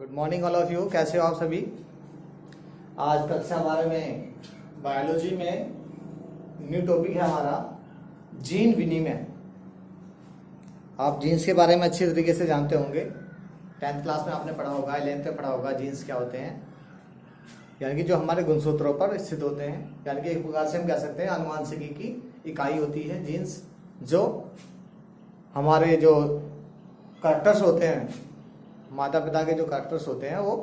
Good morning all of you. कैसे हो आप सभी। आज कक्षा 12 में बायोलॉजी में न्यू टॉपिक है हमारा जीन विनिमय। आप जीन्स के बारे में अच्छी तरीके से जानते होंगे। 10th क्लास में आपने पढ़ा होगा, 11th में पढ़ा होगा जीन्स क्या होते हैं, यानी कि जो हमारे गुणसूत्रों पर स्थित होते हैं। यानी कि एक प्रकार से हम कह सकते हैं आनुवांशिकी की इकाई होती है जीन्स, जो हमारे जो कैरेक्टर्स होते हैं, माता पिता के जो कैरेक्टर्स होते हैं, वो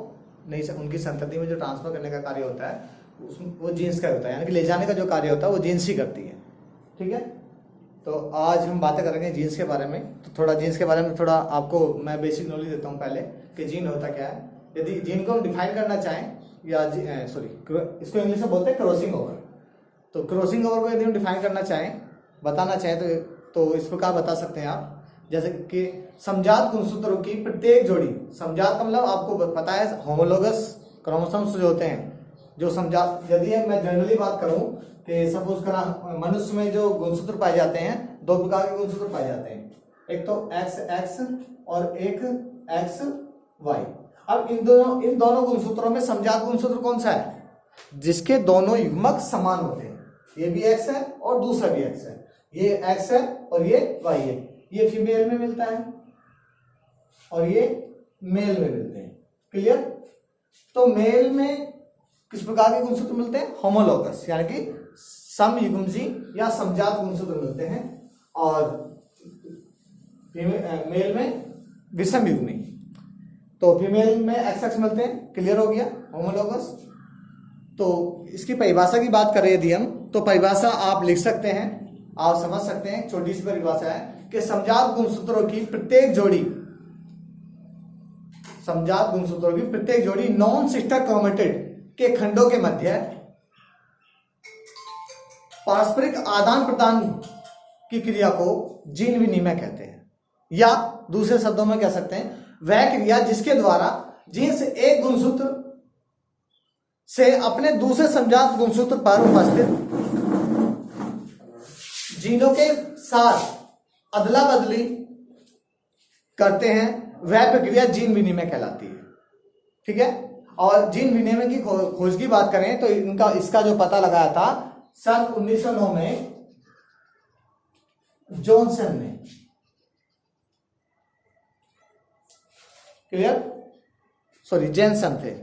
नहीं उनकी संतति में जो ट्रांसफर करने का कार्य होता है उसमें वो जीन्स का होता है, यानी कि ले जाने का जो कार्य होता है वो जीन्स ही करती है। ठीक है, तो आज हम बातें करेंगे जीन्स के बारे में। तो थोड़ा जीन्स के बारे में थोड़ा आपको मैं बेसिक नॉलेज देता हूँ पहले कि जीन होता क्या है। यदि जीन को हम डिफाइन करना चाहें या इसको इंग्लिश में बोलते हैं क्रॉसिंग ओवर। तो क्रॉसिंग ओवर को यदि हम डिफाइन करना चाहें, बताना चाहें तो इस प्रकार बता सकते हैं आप, जैसे कि समजात गुणसूत्रों की प्रत्येक जोड़ी, समजात का मतलब आपको पता है होमोलोगस क्रोमोसोम्स जो होते हैं, जो समजात, यदि मैं जनरली बात करूं कि सपोज करा मनुष्य में जो गुणसूत्र पाए जाते हैं, दो प्रकार के गुणसूत्र पाए जाते हैं, एक तो XX और एक XY। अब इन दोनों गुणसूत्रों में समजात गुणसूत्र कौन सा है? जिसके दोनों युग्मक समान होते हैं। ये भी X है और दूसरा भी X है, ये X है और ये Y है। ये फीमेल में मिलता है और ये मेल में मिलते हैं। क्लियर? तो मेल में किस प्रकार के गुणसूत्र मिलते हैं? होमोलोगस, यानी कि समयुग्मजी या समजात गुणसूत्र मिलते हैं, और मेल में विषम युग्मी। तो फीमेल में XX मिलते हैं। क्लियर हो गया, होमोलोगस। तो इसकी परिभाषा की बात करें यदि हम, तो परिभाषा आप लिख सकते हैं, आप समझ सकते हैं। छोटी सी परिभाषा है कि समजात गुणसूत्रों की प्रत्येक जोड़ी नॉन सिस्टर क्रोमेटिड के खंडों के मध्य पारस्परिक आदान प्रदान की क्रिया को जीन विनिमय कहते हैं, या दूसरे शब्दों में कह सकते हैं वह क्रिया जिसके द्वारा जीन्स एक गुणसूत्र से अपने दूसरे समजात गुणसूत्र पर उपस्थित जीनों के साथ अदला बदली करते हैं, वह प्रक्रिया जीन विनिमय कहलाती है। ठीक है, और जीन विनिमय की खोज की बात करें तो इसका जो पता लगाया था सन 1909 में जॉनसन ने। क्लियर? सॉरी, जैनसन थे।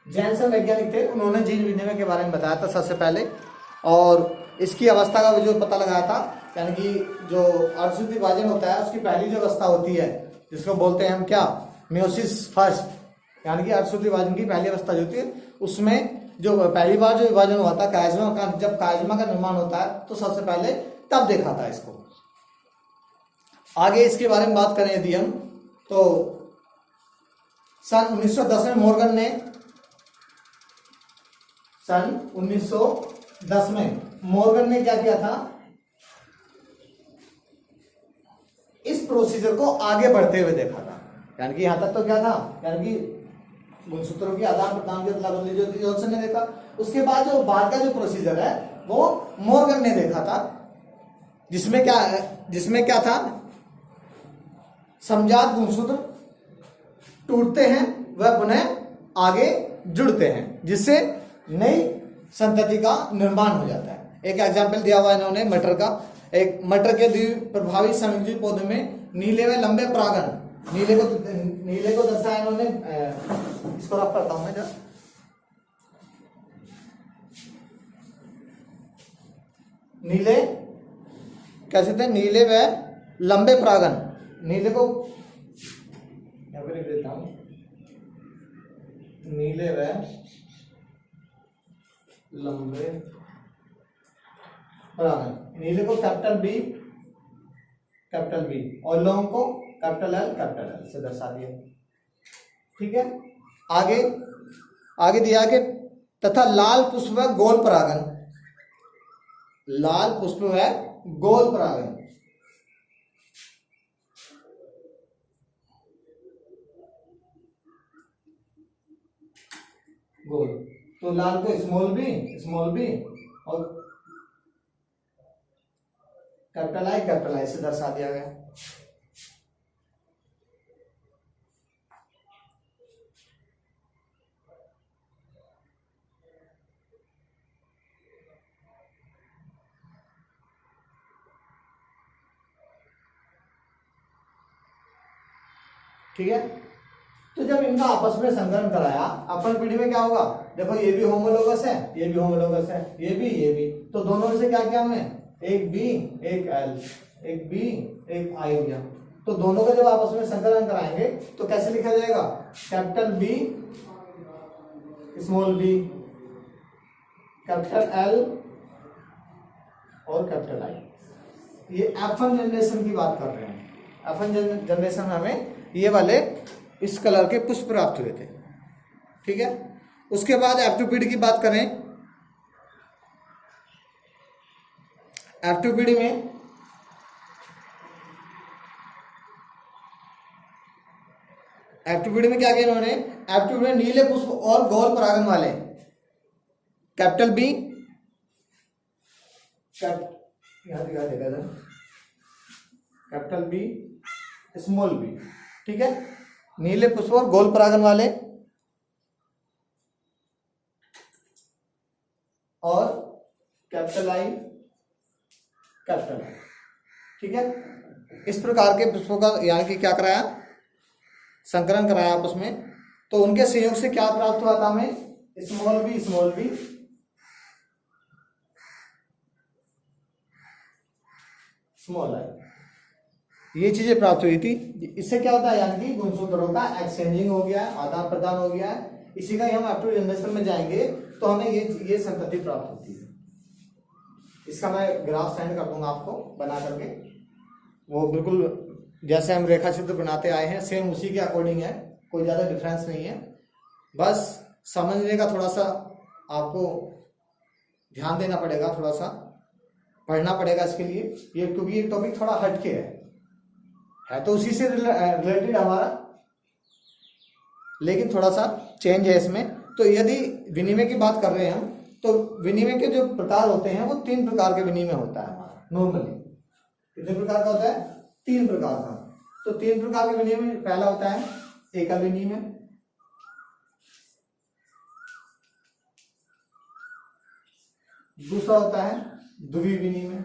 जैनसन वैज्ञानिक थे, उन्होंने जीन विनिमय के बारे में बताया था सबसे पहले, और इसकी अवस्था का जो पता लगाया था, यानी कि जो अर्धसूत्रीय विभाजन होता है उसकी पहली जो अवस्था होती है, जिसको बोलते हैं हम क्या, मियोसिस फर्स्ट, यानी कि अर्धसूत्रीय विभाजन की पहली अवस्था जो होती है, उसमें जो पहली बार जो विभाजन हुआ था कायजमा का, जब कायजमा का निर्माण होता है तो सबसे पहले तब देखा था इसको। आगे इसके बारे में बात करें यदि हम, तो सन 1910 में मॉर्गन ने, सन 1910 में मॉर्गन ने क्या किया था, इस प्रोसीजर को आगे बढ़ते हुए देखा था। यानी कि यहां तक तो क्या था, यानी कि गुणसूत्रों की आदान प्रदान की अदला बदली जो थी जॉनसन ने देखा। उसके बाद जो बाद का जो प्रोसीजर है वो मॉर्गन ने देखा था, जिसमें क्या था, समजात गुणसूत्र टूटते हैं, वह पुनः आगे जुड़ते हैं, जिससे नई संतति का निर्माण हो जाता है। एक एग्जाम्पल दिया हुआ इन्होंने मटर का। एक मटर के द्विप्रभावी संयुजी पौधे में नीले व लंबे परागण, नीले को दर्शाया इन्होंने। इसको रफ करता हूं मैं जरा। नीले कैसे थे, नीले व लंबे परागण, नीले को यहां पर लिख देता हूं, नीले व लंबे परागण, नीले को कैपिटल बी और लॉन्ग को कैपिटल एल से दर्शा दिया। ठीक है, आगे दिया कि तथा लाल पुष्प व गोल परागण, लाल पुष्प व गोल परागण, गोल, तो लाल को स्मॉल बी और कैपिटल आई से दर्शा दिया गया। ठीक है, तो जब इनका आपस में संकलन कराया अपन पीढ़ी में क्या होगा, देखो ये भी होमोलोगस है, ये भी होमोलोगस है, ये भी, तो दोनों में से क्या किया हमने, एक बी एक एल, एक बी एक आई हो गया। तो दोनों का जब आपस में संकलन कराएंगे तो कैसे लिखा जाएगा, capital B small B, capital L और कैपिटल आई। ये F1 जनरेशन की बात कर रहे हैं। F1 जनरेशन में हमें ये वाले इस कलर के पुष्प प्राप्त हुए थे। ठीक है, उसके बाद F2 पीढ़ी की बात करें, F2 पीढ़ी में क्या किया इन्होंने, F2 पीढ़ी में नीले पुष्प और गोल परागन वाले कैपिटल बी, यहां दिखा देगा था, कैपिटल बी स्मॉल बी। ठीक है, नीले पुष्प और गोल परागन वाले और कैपिटल आई कैपिटल आई। ठीक है, इस प्रकार के पुष्पों का यानी कि क्या कराया, संकलन कराया आपस में। तो उनके संयोग से क्या प्राप्त हुआ था हमें, स्मॉल बी स्मॉल आई, ये चीजें प्राप्त हुई थी। इससे क्या होता है, यानी कि गुणसूत्रों का एक्सचेंजिंग हो गया है, आदान प्रदान हो गया है। इसी का ही हम F2 जनरेशन में जाएंगे तो हमें ये संतति प्राप्त होती है। इसका मैं ग्राफ सेंड कर दूंगा आपको बना करके, वो बिल्कुल जैसे हम रेखा चित्र बनाते आए हैं सेम उसी के अकॉर्डिंग है, कोई ज्यादा डिफरेंस नहीं है। बस समझने का थोड़ा सा आपको ध्यान देना पड़ेगा, थोड़ा सा पढ़ना पड़ेगा इसके लिए, ये क्योंकि ये टॉपिक थोड़ा हटके है तो उसी से रिलेटेड हमारा, लेकिन थोड़ा सा चेंज है इसमें। तो यदि विनिमय की बात कर रहे हैं हम, तो विनिमय के जो प्रकार होते हैं वो 3 प्रकार के विनिमय होता है हमारा नॉर्मली। कितने प्रकार का होता है, 3 प्रकार का। तो 3 प्रकार के विनिमय, पहला होता है एकल विनिमय, दूसरा होता है द्विवीय विनिमय,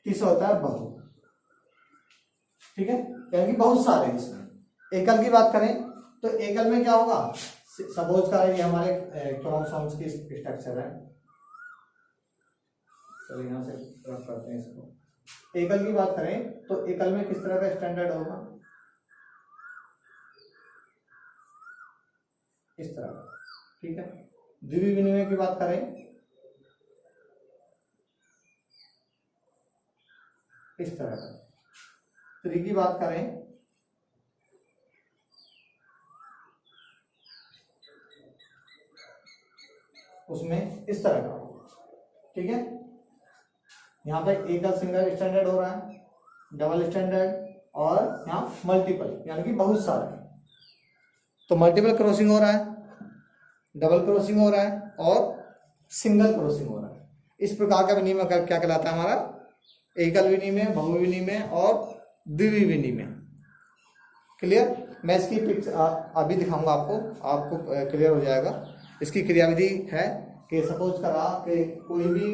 तीसरा होता है बहु। ठीक है, यानी कि बहुत सारे हैं इसमें। एकल की बात करें तो एकल में क्या होगा, सपोज का ये हमारे क्रोमोसोम्स की स्ट्रक्चर है, तो यहां से रख करते हैं इसको। एकल की बात करें तो एकल में किस तरह का स्टैंडर्ड होगा, इस तरह का। ठीक है, द्विवीय विनिमय की बात करें इस तरह का। त्रि की बात करें उसमें इस तरह का। ठीक है, यहां पे एकल सिंगल स्टैंडर्ड हो रहा है, डबल स्टैंडर्ड और यहां मल्टीपल यानी कि बहुत सारे। तो मल्टीपल क्रॉसिंग हो रहा है, डबल क्रॉसिंग हो रहा है और सिंगल क्रॉसिंग हो रहा है। इस प्रकार का विनिमय क्या कहलाता है हमारा, एकल विनिमय, बहु विनिमय और द्विवीय विनिमय। क्लियर, मैं इसकी पिक्चर अभी दिखाऊंगा आपको क्लियर हो जाएगा। इसकी क्रियाविधि है कि सपोज करा कि कोई भी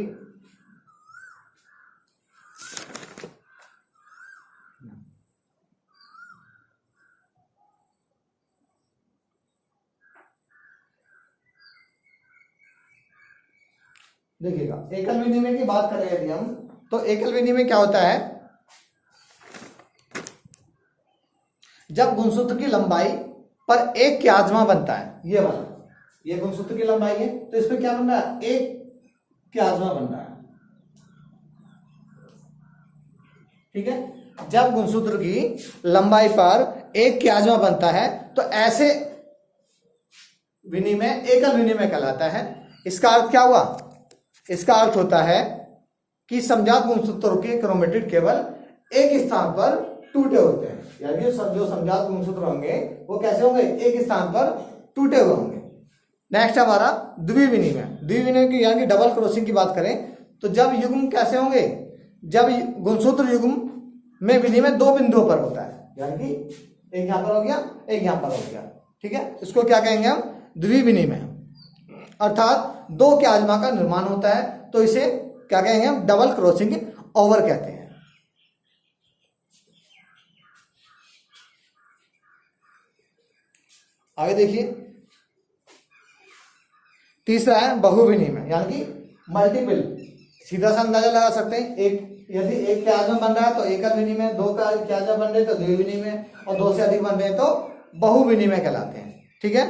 देखिएगा, एकल विनिमय की बात करें यदि हम, तो एकल विनिमय क्या होता है, जब गुणसूत्र की लंबाई पर एक क्याज्मा बनता है, ये वाला, ये गुणसूत्र की लंबाई है तो इस पर क्या बन रहा है, एक क्याज्मा बन रहा है। ठीक है, जब गुणसूत्र की लंबाई पर एक क्याज्मा बनता है तो ऐसे विनिमय एकल विनिमय कहलाता है। इसका अर्थ क्या हुआ, इसका अर्थ होता है कि समजात गुणसूत्रों के क्रोमेटिड केवल एक स्थान पर टूटे होते हैं, यानी जो समजात गुणसूत्र होंगे वो कैसे होंगे, एक स्थान पर टूटे हुए होंगे। नेक्स्ट हमारा द्विवीय विनिमय। द्विवीय विनिमय की यानी कि डबल क्रॉसिंग की बात करें तो जब युग्म कैसे होंगे, जब गुणसूत्र युग्म में विनिमय दो बिंदुओं पर होता है, यानी कि एक यहां पर हो गया, एक यहां पर हो गया, ठीक है, इसको क्या कहेंगे हम, द्विविनिमय, अर्थात दो क्याज्मा का निर्माण होता है, तो इसे क्या कहेंगे हम, डबल क्रॉसिंग ओवर कहते हैं। आगे देखिए, तीसरा है बहुविनिमय, यानी कि मल्टीपल। सीधा सा अंदाजा लगा सकते हैं, एक यदि एक क्याज्मा बन रहा है तो एकल विनिमय, दो का क्याज्मा बन रहे तो द्विविनिमय, और दो से अधिक बन रहे तो बहुविनिमय कहलाते हैं, ठीक है।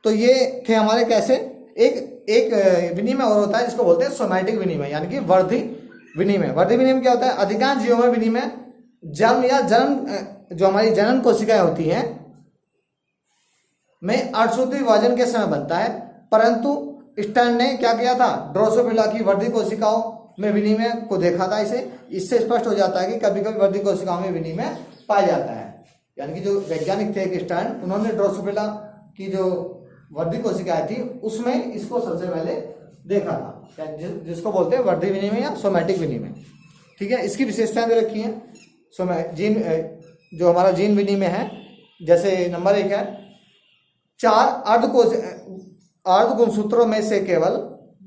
तो ये थे हमारे कैसे, एक विनिमय और होता है जिसको बोलते हैं सोमैटिक विनिमय, यानी कि वर्धी विनिमय। वर्धी विनिमय क्या होता है, अधिकांश जीवों में विनिमय जन्म या जन्म जो हमारी जनन कोशिकाएं होती हैं में अर्धसूत्री विभाजन के समय बनता है, परंतु स्टर्न ने क्या किया था, ड्रोसोफिला की वर्धी कोशिकाओं में विनिमय को देखा था। इससे स्पष्ट हो जाता है कि कभी कभी वर्धी कोशिकाओं में विनिमय पाया जाता है, यानी कि जो वैज्ञानिक थे स्टर्न, उन्होंने ड्रोसोफिला की जो वर्धी कोशिकाएं थी उसमें इसको सबसे पहले देखा था, जिसको बोलते हैं वर्धी विनिमय या सोमैटिक विनिमय, ठीक है। इसकी विशेषताएं दे रखी हैं। जीन जो हमारा जीन विनिमय है, जैसे नंबर 1 है, 4 अर्ध गुणसूत्रों में से केवल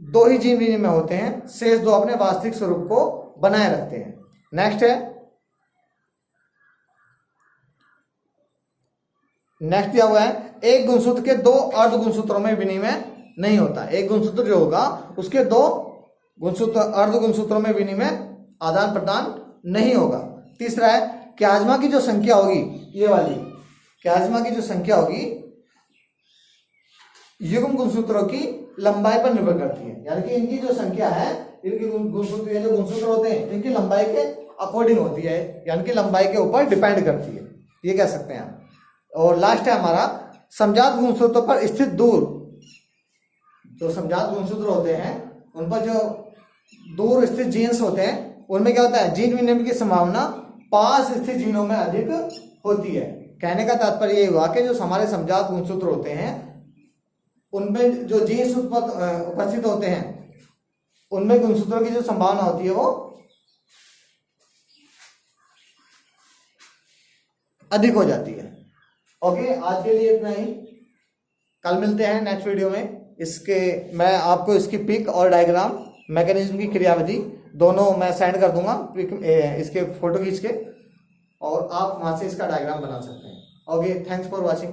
2 ही जीन विनिमय होते हैं, शेष 2 अपने वास्तविक स्वरूप को बनाए रखते हैं। नेक्स्ट दिया हुआ है, एक गुणसूत्र के 2 अर्ध गुणसूत्रों में विनिमय नहीं होता। एक गुणसूत्र जो होगा उसके 2 अर्ध गुणसूत्रों में विनिमय आदान प्रदान नहीं होगा। तीसरा है, क्याज्मा की जो संख्या होगी, ये वाली क्याज्मा की जो संख्या होगी युग्म गुणसूत्रों की लंबाई पर निर्भर करती है, यानी कि इनकी जो संख्या है, इनकी गुणसूत्र जो गुणसूत्र होते हैं इनकी लंबाई के अकॉर्डिंग होती है, यानी कि लंबाई के ऊपर डिपेंड करती है, ये कह सकते हैं आप। और लास्ट है हमारा, समजात गुणसूत्रों पर स्थित दूर, जो समजात गुणसूत्र होते हैं उन पर जो दूर स्थित जीन्स होते हैं उनमें क्या होता है, जीन विनिमय की संभावना पास स्थित जीनों में अधिक होती है। कहने का तात्पर्य ये हुआ कि जो हमारे समजात गुणसूत्र होते हैं उनमें जो जीन्स उपस्थित होते हैं उनमें गुणसूत्रों की जो संभावना होती है वो अधिक हो जाती है। ओके, आज के लिए इतना ही, कल मिलते हैं नेक्स्ट वीडियो में। मैं आपको इसकी पिक और डायग्राम, मैकेनिज्म की क्रियाविधि दोनों मैं सेंड कर दूंगा, इसके फोटो खींच के, और आप वहां से इसका डायग्राम बना सकते हैं। Okay, thanks for watching.